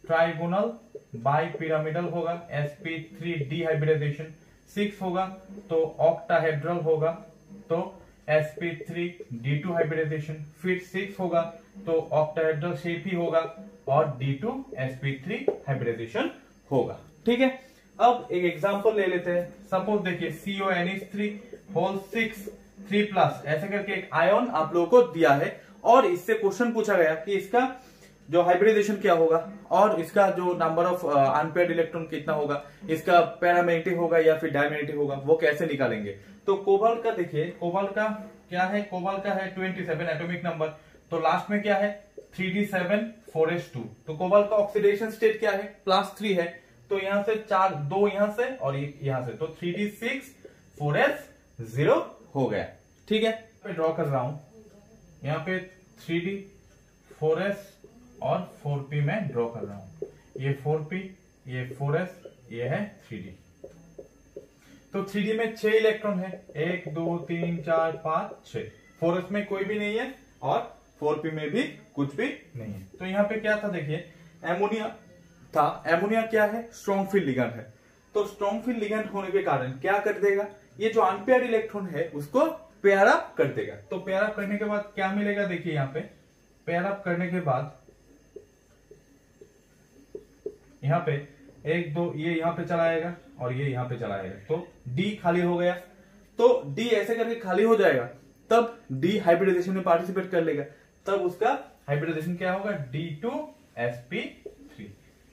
ट्राइगोनल बाई पिरामिडल होगा sp3 डिहाइब्रिडाइजेशन। 6 होगा तो ऑक्टाहेड्रल होगा तो sp3 d2 हाइब्रिडाइजेशन। फिर 6 होगा तो ऑक्टाहेड्रल शेप ही होगा और d2 sp3 हाइब्रिडाइजेशन होगा। ठीक है, अब एक एग्जांपल ले लेते हैं। सपोज देखिए CONH3 होल 6 3+, ऐसे करके एक आयन आप लोगों को दिया है, और इससे क्वेश्चन पूछा गया कि इसका जो हाइब्रिडाइजेशन क्या होगा और इसका जो नंबर ऑफ अनपेयर्ड इलेक्ट्रॉन कितना होगा, इसका पैरामैग्नेटिक होगा या फिर डायमैग्नेटिक होगा, वो कैसे निकालेंगे। तो कोबाल्ट का देखिए, कोबाल्ट का क्या है, कोबाल्ट का है 27 एटॉमिक नंबर, तो लास्ट में क्या है 3d7 4s2। तो कोबाल्ट का ऑक्सीडेशन स्टेट क्या है +3 है, तो यहां से 4, 2 यहां से और यहां से, तो 3d 6, 4s 0 हो गया। ठीक है, मैं ड्रॉ कर रहा हूं यहाँ पे 3d 4s और 4p में ड्रॉ कर रहा हूं। ये 4p, ये 4s, ये है 3d। तो 3d में 6 इलेक्ट्रॉन है, 1 2 3 4 5 6। 4s में कोई भी नहीं है और 4p में भी कुछ भी नहीं है। तो यहाँ पे क्या था देखिए, एमोनिया था। एमोनिया क्या है, स्ट्रॉन्ग फील्ड लिगेंड है। तो स्ट्रॉन्ग फील्ड लिगेंड होने के कारण क्या कर देगा, ये जो अनपेयर्ड इलेक्ट्रॉन है उसको पेयर अप कर देगा। तो पेयर अप करने के बाद क्या मिलेगा, देखिए यहाँ पे पेयर अप करने के बाद यहाँ पे 1 2 ये यहाँ पे चला आएगा और ये यहाँ पे चला आएगा, तो D खाली हो गया। तो D ऐसे करके खाली हो जाएगा, तब D हाइब्रिडाइजेशन में पार्टिसिपेट कर लेगा, तब उसका हाइब्रिडाइजेशन क्या होगा, D2sp3।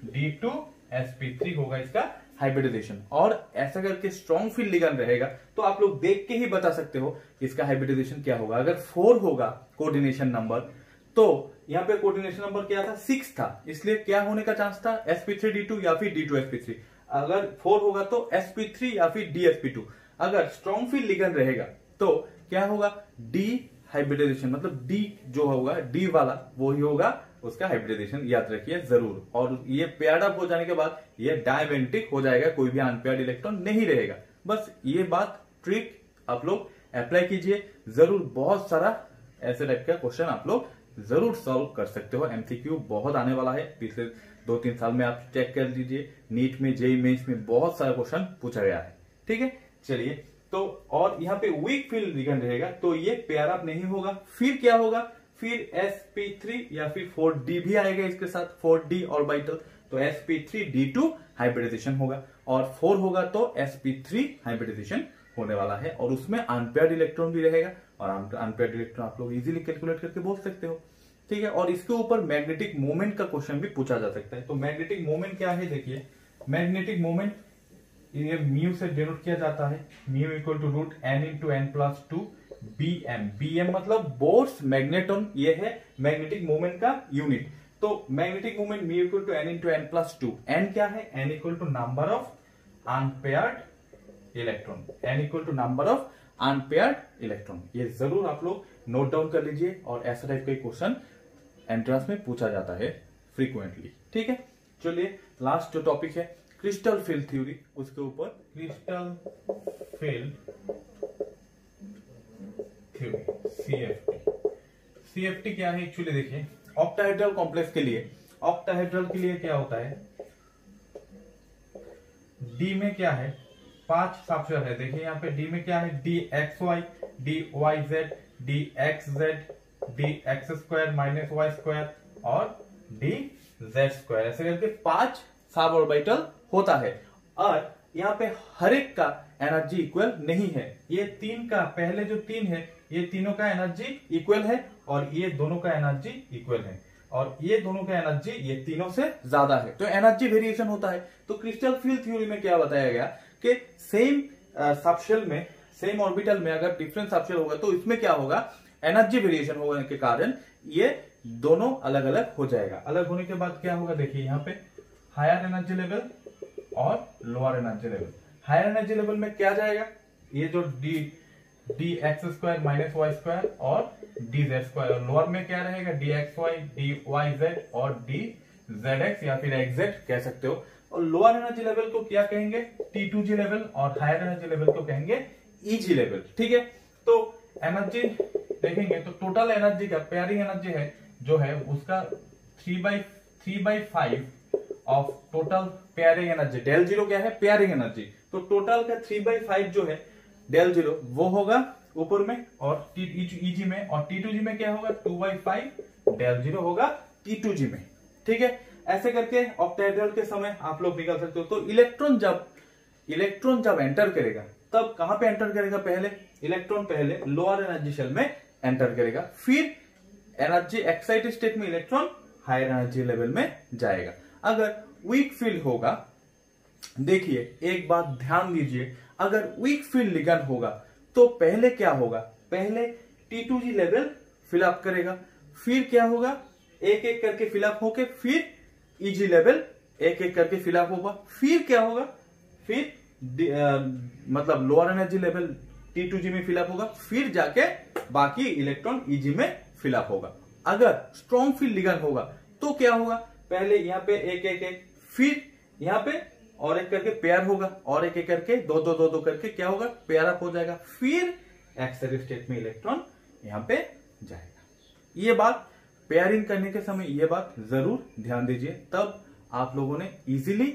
D2sp3 होगा इसका हाइब्रिडाइजेशन। और ऐसा करके स्ट्रॉन्ग फील्ड लिगेंड रहेगा तो आप लोग देख के ही बता सकते हो इसका हाइब्रिडाइजेशन क्या होगा। अगर 4 होगा कोऑर्डिनेशन नंबर, तो यहाँ पे कोऑर्डिनेशन नंबर क्या था, 6 था, इसलिए क्या होने का चांस था, sp3d2 या फिर d2sp3। अगर 4 होगा तो sp3 या फिर dsp2। अगर स्ट्रॉन्ग फील्ड लिगेंड रहेगा तो क्या होगा, D हाइब्रिडाइजेशन, मतलब D जो होगा, D वाला वो ही होगा उसका हाइब्रिडाइजेशन, याद रखिए जरूर। और ये पेयर्ड अप हो जाने के बाद ये डायमेंटिक हो जाएगा, कोई भी अनपेयर्ड इलेक्ट्रॉन नहीं रहेगा। बस ये बात ट्रिक आप लोग अप्लाई कीजिए जरूर। बहुत सारा ऐसे टाइप का क्वेश्चन आप लोग जरूर सॉल्व कर सकते हो। एमसीक्यू बहुत आने वाला है, पिछले 2-3 साल में आप चेक कर लीजिए, नीट में, जेईई मेंस में बहुत सारा क्वेश्चन पूछा गया है। ठीक है, चलिए। तो और यहाँ पे वीक फील्ड लिगेंड रहेगा तो ये पेयर अप नहीं होगा। फिर क्या होगा, फिर sp3 या फिर 4d भी आएगा इसके साथ, 4d ऑर्बिटल, तो sp3d2 हाइब्रिडाइजेशन होगा। और 4 होगा तो sp3 हाइब्रिडाइजेशन होने वाला है, और उसमें अनपेयर्ड इलेक्ट्रॉन भी रहेगा। और अनपेयर्ड इलेक्ट्रॉन आप लोग इजीली कैलकुलेट करके बोल सकते हो। ठीक है, और इसके ऊपर मैग्नेटिक मोमेंट का क्वेश्चन भी पूछा जा सकता है। तो मैग्नेटिक मोमेंट क्या है, देखिए मैग्नेटिक मोमेंट ये म्यू से डिनोट किया जाता है, mu equal to root n into N plus 2 bm। bm मतलब बोर्स मैग्नेटॉन, ये है मैग्नेटिक मोमेंट का यूनिट। तो magnetic moment mu equal to n into N plus 2। n क्या है, n equal to number of unpaired electron, n equal to number of unpaired electron. ये जरूर आप लोग नोट डाउन कर लीजिए, और ऐसा टाइप का क्वेश्चन एंट्रेंस में पूछा जाता है फ्रीक्वेंटली। ठीक है, चलिए लास्ट जो टॉपिक है क्रिस्टल फील्ड थ्योरी, उसके ऊपर क्रिस्टल फील्ड थ्योरी, CFT क्या है एक्चुअली, देखिए ऑक्टाहेड्रल कॉम्प्लेक्स के लिए, ऑक्टाहेड्रल के लिए क्या होता है, D में क्या है, 5 सबशेल है। देखिए यहाँ पे D में क्या है, dxy, dyz, dxz, dx² minus y² और dz², ऐसे करके 5 सब ऑर्बिटल होता है। और यहाँ पे हर एक का एनर्जी इक्वल नहीं है। ये 3 का, पहले जो 3 है ये तीनों का एनर्जी इक्वल है, और ये दोनों का एनर्जी इक्वल है, और ये दोनों का एनर्जी ये तीनों से ज्यादा है। तो एनर्जी वेरिएशन होता है। तो क्रिस्टल फील्ड थ्योरी में क्या बताया गया कि सेम सबशेल में, सेम ऑर्बिटल में अगर डिफरेंट सबशेल होगा तो इसमें क्या होगा, एनर्जी वेरिएशन होने के कारण ये दोनों अलग अलग हो जाएगा। अलग होने के बाद क्या होगा, देखिए यहाँ पे हायर एनर्जी लेवल और lower energy level. Higher energy level में क्या जाएगा, ये जो dx² माइनस y² और dz², और लोअर में क्या रहेगा, dxy, dyz और dzx या फिर xz कह सकते हो। और लोअर एनर्जी लेवल को क्या कहेंगे, T2g लेवल, और हायर एनर्जी लेवल को कहेंगे EG लेवल। ठीक है, तो एनर्जी देखेंगे तो टोटल एनर्जी का पेयरिंग एनर्जी है जो है उसका 3/5 of total pairing energy. Del zero क्या है, पेयरिंग एनर्जी। तो टोटल का 3/5 जो है डेल जीरो वो होगा ऊपर में और EG में, और T2g में क्या होगा, 2/5 डेल जीरो होगा T2g में। ठीक है, ऐसे करके ऑक्टाहेड्रल के समय आप लोग निकाल सकते हो। तो इलेक्ट्रॉन जब एंटर करेगा तब कहां पे एंटर करेगा, पहले इलेक्ट्रॉन पहले लोअर एनर्जी शेल में एंटर करेगा, फिर एनर्जी एक्साइटेड स्टेट में इलेक्ट्रॉन हायर एनर्जी लेवल में जाएगा। अगर वीक फील्ड होगा, देखिए एक बात ध्यान दीजिए, अगर वीक फील्ड लिगेंड होगा तो पहले क्या होगा, पहले T2g लेवल फिलअप करेगा, फिर क्या होगा, एक एक करके फिलअप होके फिर EG लेवल एक एक करके फिलअप होगा। फिर क्या होगा, फिर मतलब लोअर एनर्जी लेवल T2G में फिलअप होगा, फिर जाके बाकी इलेक्ट्रॉन EG में फिलअप होगा। अगर स्ट्रॉन्ग फील्ड लिगैंड होगा तो क्या होगा, पहले यहाँ पे एक एक एक, फिर यहाँ पे और एक करके पेयर होगा, और एक एक करके दो दो दो दो करके क्या होगा, पेयर अप हो जाएगा, फिर एक्सियल स्टेट में इलेक्ट्रॉन यहाँ पे जाएगा। ये बात पेयरिंग करने के समय ये बात जरूर ध्यान दीजिए, तब आप लोगों ने इजीली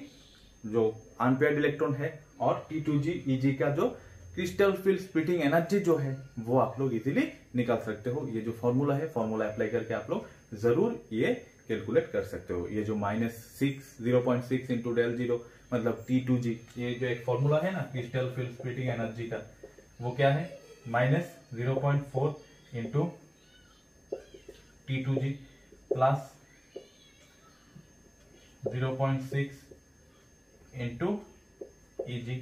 जो अनपेयर्ड इलेक्ट्रॉन है और T2G EG का जो क्रिस्टल फील्ड स्प्लिटिंग एनर्जी जो है वो आप लोग इजीली निकाल सकते हो। ये जो फॉर्मूला है, फॉर्मूला अप्लाई करके आप लोग जरूर ये कैलकुलेट कर सकते हो। ये जो -0.6 इंटू del 0 मतलब T2G, ये जो एक फॉर्मूला है ना क्रिस्टल फील्ड स्प्लिटिंग एनर्जी का, वो क्या है, -0.4 into T2G plus 0.6 into EG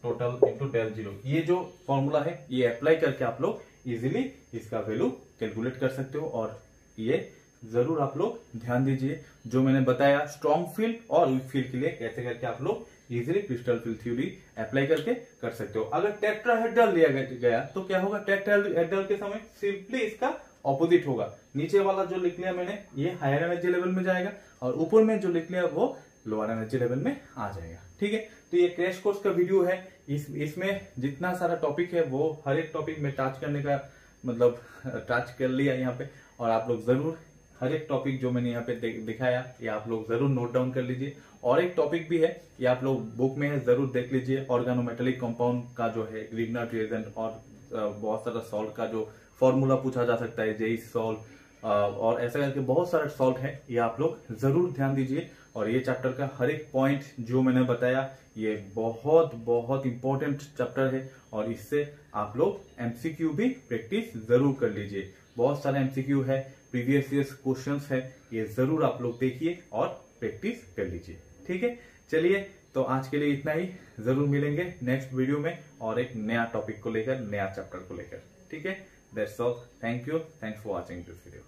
total into del 0। ये जो फॉर्मूला है ये अप्लाई करके आप लोग इजीली इसका वैल्यू कैलकुलेट कर सकते हो। और ये जरूर आप लोग ध्यान दीजिए, जो मैंने बताया स्ट्रॉन्ग फील्ड और वीक फील्ड के लिए कैसे करके आप लोग easily crystal field theory apply करके कर सकते हो। अगर टेट्राहेड्रल लिया गया तो क्या होगा, टेट्राहेड्रल के समय सिंपली इसका ऑपोजिट होगा। नीचे वाला जो लिख लिया मैंने ये हायर एनर्जी लेवल में जाएगा, और ऊपर में जो लिख लिया वो लोअर एनर्जी लेवल में आ जाएगा। ठीक है, तो ये क्रैश कोर्स का वीडियो है। इसमें जितना सारा टॉपिक है वो हर एक टॉपिक में टच करने का मतलब टच कर लिया यहाँ पे, और आप लोग जरूर हर एक टॉपिक जो मैंने यहाँ पे दिखाया ये आप लोग जरूर नोट डाउन कर लीजिए। और एक टॉपिक भी है, ये आप लोग बुक में है जरूर देख लीजिए, ऑर्गेनोमेटेलिक कंपाउंड का जो है ग्रिग्नार्ड रिएजेंट, और बहुत सारा सॉल्ट का जो फॉर्मूला पूछा जा सकता है, जेई सॉल्ट, और ऐसा करके बहुत सारे सॉल्ट है, ये आप लोग जरूर ध्यान दीजिए। और ये चैप्टर का हर एक पॉइंट जो मैंने बताया ये बहुत बहुत इंपॉर्टेंट चैप्टर है, और इससे आप लोग एमसीक्यू भी प्रैक्टिस जरूर कर लीजिए। बहुत सारे एमसीक्यू है, प्रीवियस ईयर्स क्वेश्चंस है, ये जरूर आप लोग देखिए और प्रैक्टिस कर लीजिए। ठीक है, चलिए तो आज के लिए इतना ही, जरूर मिलेंगे नेक्स्ट वीडियो में और एक नया टॉपिक को लेकर, नया चैप्टर को लेकर। ठीक है, that's all, thank you, thanks for watching this video.